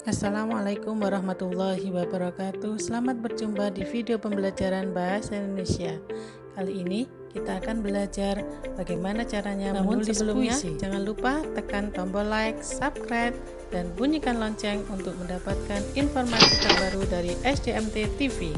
Assalamualaikum warahmatullahi wabarakatuh. Selamat berjumpa di video pembelajaran bahasa Indonesia. Kali ini kita akan belajar bagaimana caranya menulis puisi. Jangan lupa tekan tombol like, subscribe, dan bunyikan lonceng untuk mendapatkan informasi terbaru dari SDMT TV.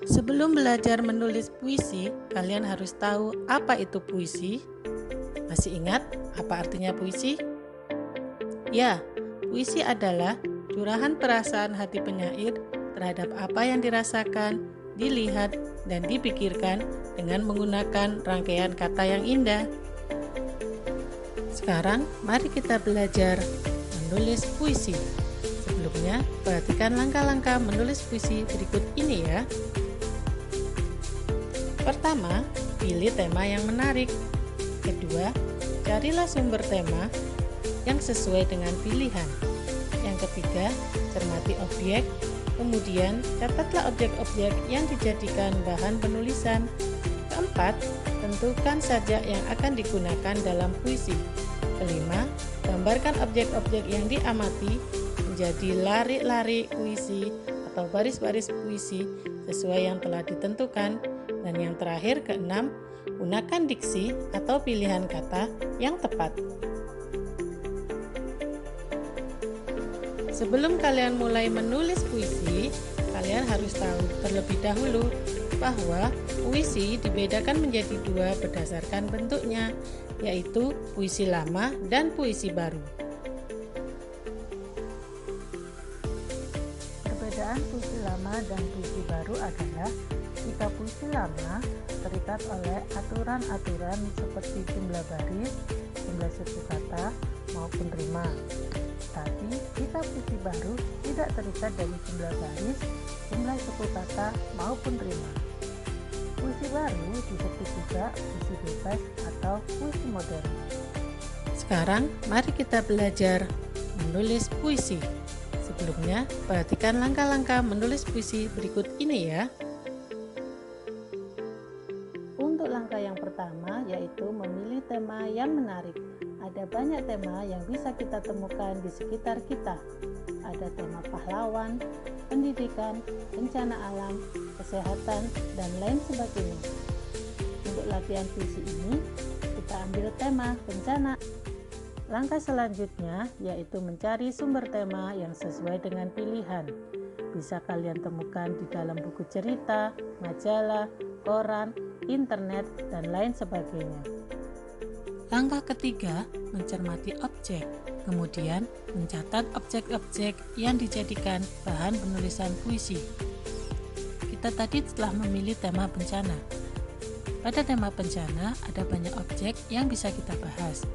Sebelum belajar menulis puisi, kalian harus tahu apa itu puisi. Masih ingat apa artinya puisi? Ya, puisi adalah curahan perasaan hati penyair terhadap apa yang dirasakan, dilihat, dan dipikirkan dengan menggunakan rangkaian kata yang indah. Sekarang, mari kita belajar menulis puisi. Sebelumnya, perhatikan langkah-langkah menulis puisi berikut ini ya. Pertama, pilih tema yang menarik. Kedua, carilah sumber tema yang sesuai dengan pilihan. Yang ketiga, cermati objek. Kemudian, catatlah objek-objek yang dijadikan bahan penulisan. Keempat, tentukan sajak yang akan digunakan dalam puisi. Kelima, gambarkan objek-objek yang diamati menjadi larik-larik puisi atau baris-baris puisi sesuai yang telah ditentukan. Dan yang terakhir, keenam, gunakan diksi atau pilihan kata yang tepat. Sebelum kalian mulai menulis puisi, kalian harus tahu terlebih dahulu bahwa puisi dibedakan menjadi dua berdasarkan bentuknya, yaitu puisi lama dan puisi baru. Perbedaan puisi lama dan puisi baru adalah jika puisi lama terikat oleh aturan-aturan seperti jumlah baris, jumlah suku kata, maupun rima. Tapi jika puisi baru tidak terikat dari jumlah baris, jumlah suku kata, maupun rima. Puisi baru disebut juga puisi bebas atau puisi modern. Sekarang mari kita belajar menulis puisi. Sebelumnya, perhatikan langkah-langkah menulis puisi berikut ini ya. Untuk langkah yang pertama yaitu memilih tema yang menarik. Ada banyak tema yang bisa kita temukan di sekitar kita. Ada tema pahlawan, pendidikan, bencana alam, kesehatan, dan lain sebagainya. Untuk latihan puisi ini, kita ambil tema bencana. Langkah selanjutnya yaitu mencari sumber tema yang sesuai dengan pilihan. Bisa kalian temukan di dalam buku cerita, majalah, koran, internet, dan lain sebagainya. Langkah ketiga, mencermati objek, kemudian mencatat objek-objek yang dijadikan bahan penulisan puisi. Kita tadi telah memilih tema bencana. Pada tema bencana ada banyak objek yang bisa kita bahas,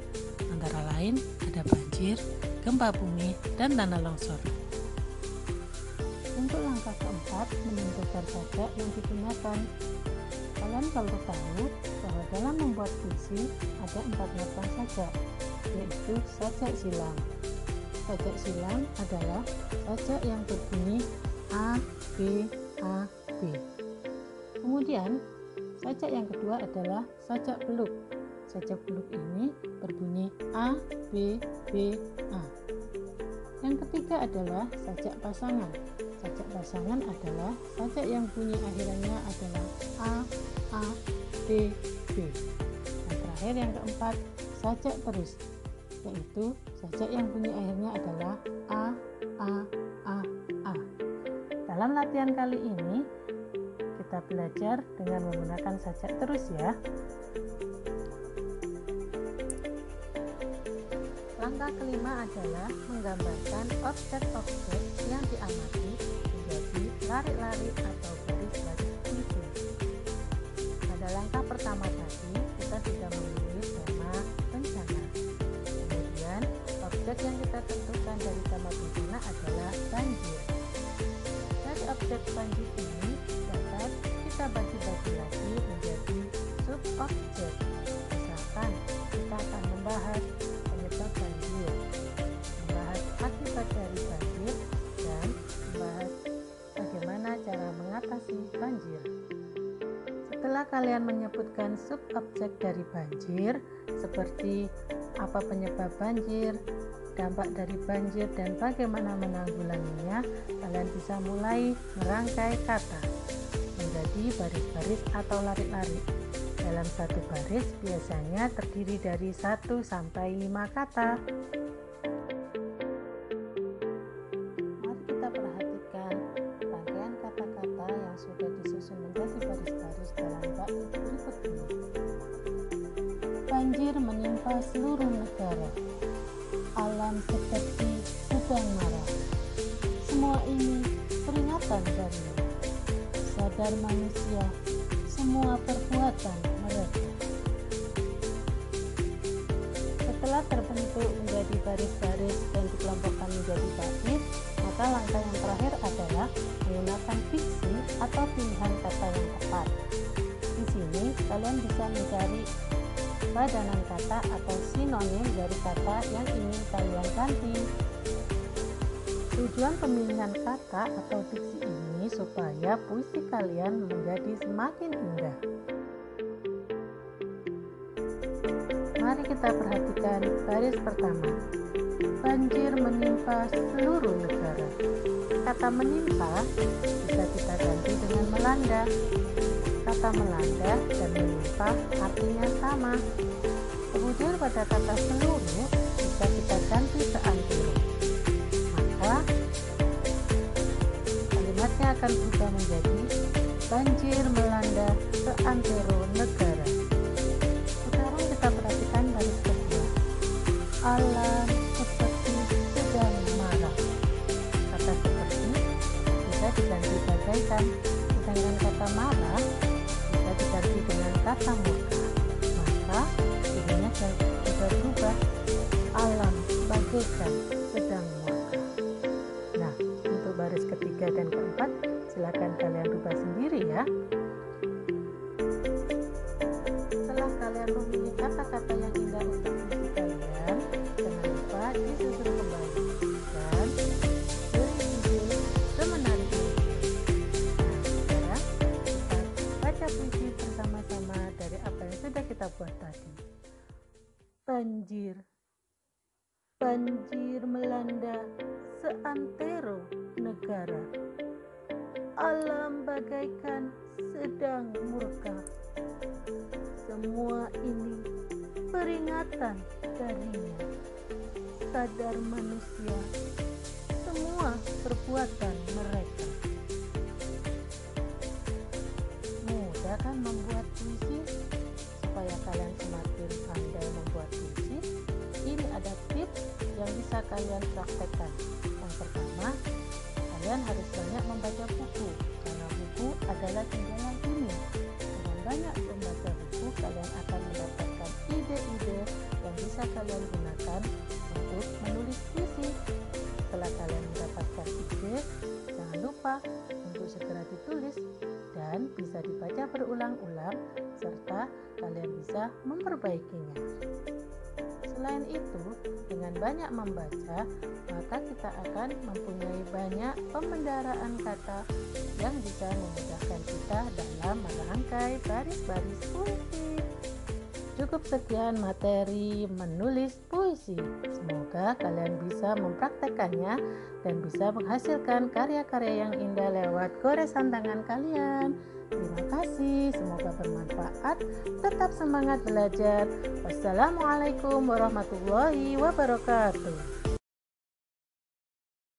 antara lain ada banjir, gempa bumi, dan tanah longsor. Untuk langkah keempat, menentukan sajak yang digunakan. Kalian perlu tahu bahwa dalam membuat puisi ada 4 macam sajak, yaitu sajak silang. Sajak silang adalah sajak yang berbunyi A, B, A, B. Kemudian, sajak yang kedua adalah sajak beluk. Sajak beluk ini berbunyi A, B, B, A. Yang ketiga adalah sajak pasangan. Sajak pasangan adalah sajak yang bunyi akhirannya adalah A, B, B. Dan terakhir yang keempat, sajak terus, yaitu sajak yang bunyi akhirnya adalah A, A. Dalam latihan kali ini, kita belajar dengan menggunakan sajak terus ya. Langkah kelima adalah menggambarkan objek-objek yang diamati menjadi larik-larik atau baris-baris puisi. Pada langkah pertama tadi, kita sudah memilih tema bencana. Kemudian, objek objek yang kita tentukan dari tema bencana adalah banjir. Dari objek banjir ini dapat kita bagi-bagi lagi menjadi sub-objek. Misalkan kita akan membahas penyebab banjir, membahas akibat dari banjir, dan membahas bagaimana cara mengatasi banjir. Setelah kalian menyebutkan sub-objek dari banjir, seperti apa penyebab banjir, dampak dari banjir, dan bagaimana menanggulanginya, kalian bisa mulai merangkai kata menjadi baris-baris atau larik-larik. Dalam satu baris biasanya terdiri dari 1 sampai 5 kata. Mari kita perhatikan rangkaian kata-kata yang sudah disusun menjadi baris-baris dalam bait berikut ini. Banjir menimpa seluruh negara. Alam seperti sedang marah. Semua ini peringatan darinya. Sadar manusia semua perbuatan mereka. Setelah terbentuk menjadi baris-baris dan dikelompokkan menjadi bait, maka langkah yang terakhir adalah menggunakan diksi atau pilihan kata yang tepat. Di sini kalian bisa mencari padanan kata atau sinonim dari kata yang ingin kalian ganti. Tujuan pemilihan kata atau diksi ini supaya puisi kalian menjadi semakin indah. Mari kita perhatikan baris pertama. Banjir menimpa seluruh negara. Kata menimpa bisa kita ganti dengan melanda. Kata melanda dan menimpa artinya sama. Kemudian pada kata seluruh bisa kita ganti seantero. Maka kalimatnya akan berubah menjadi banjir melanda seantero negara. Sekarang kita perhatikan baris kedua. Alam seperti sedang marah. Kata seperti bisa diganti bagaikan, sedangkan kata marah bisa diganti dengan kata murka. Maka jadinya juga berubah. Alam bagaikan sedang murka. Nah, untuk baris ketiga dan keempat silakan kalian rubah sendiri ya. Setelah kalian memilih kata-kata yang indah untuk puisi kalian, jangan lupa disusun kembali dan beri judul semenarik mungkin. Nah, sekarang kita baca puisi bersama-sama dari apa yang sudah kita buat tadi. Banjir. Banjir melanda seantero negara. Alam bagaikan sedang murka. Semua ini peringatan darinya. Sadar manusia semua perbuatan mereka. Mudah kan membuat puisi? Supaya kalian semakin pandai membuat puisi, ini ada tips yang bisa kalian praktekkan. Yang pertama, kalian harus banyak membaca buku, karena buku adalah jendela dunia. Dengan banyak membaca buku, kalian akan mendapatkan ide-ide yang bisa kalian gunakan untuk menulis puisi. Setelah kalian mendapatkan ide, jangan lupa untuk segera ditulis dan bisa dibaca berulang-ulang, serta kalian bisa memperbaikinya. Selain itu, dengan banyak membaca, maka kita akan mempunyai banyak pembendaraan kata yang bisa memudahkan kita dalam merangkai baris-baris puisi. Cukup sekian materi menulis puisi. Semoga kalian bisa mempraktekannya dan bisa menghasilkan karya-karya yang indah lewat goresan tangan kalian. Terima kasih, semoga bermanfaat. Tetap semangat belajar. Wassalamualaikum warahmatullahi wabarakatuh.